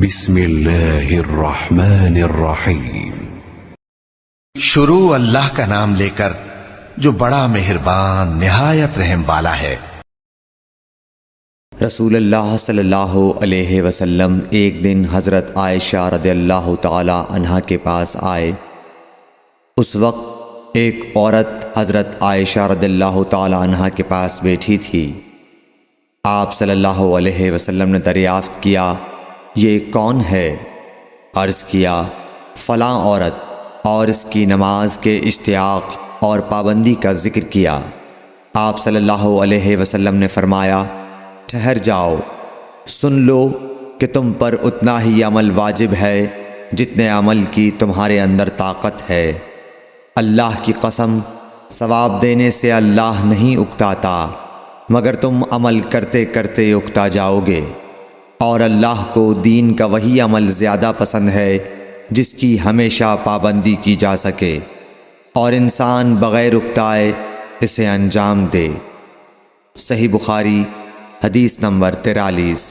بسم اللہ الرحمن الرحیم۔ شروع اللہ کا نام لے کر جو بڑا مہربان نہایت رحم والا ہے۔ رسول اللہ صلی اللہ علیہ وسلم ایک دن حضرت عائشہ رضی اللہ تعالی عنہا کے پاس آئے۔ اس وقت ایک عورت حضرت عائشہ رضی اللہ تعالی عنہا کے پاس بیٹھی تھی۔ آپ صلی اللہ علیہ وسلم نے دریافت کیا، یہ کون ہے؟ عرض کیا، فلاں عورت، اور اس کی نماز کے اشتیاق اور پابندی کا ذکر کیا۔ آپ صلی اللہ علیہ وسلم نے فرمایا، ٹھہر جاؤ، سن لو کہ تم پر اتنا ہی عمل واجب ہے جتنے عمل کی تمہارے اندر طاقت ہے۔ اللہ کی قسم، ثواب دینے سے اللہ نہیں اکتاتا، مگر تم عمل کرتے کرتے اکتا جاؤ گے، اور اللہ کو دین کا وہی عمل زیادہ پسند ہے جس کی ہمیشہ پابندی کی جا سکے، اور انسان بغیر اکتائے اسے انجام دے۔ صحیح بخاری حدیث نمبر 43۔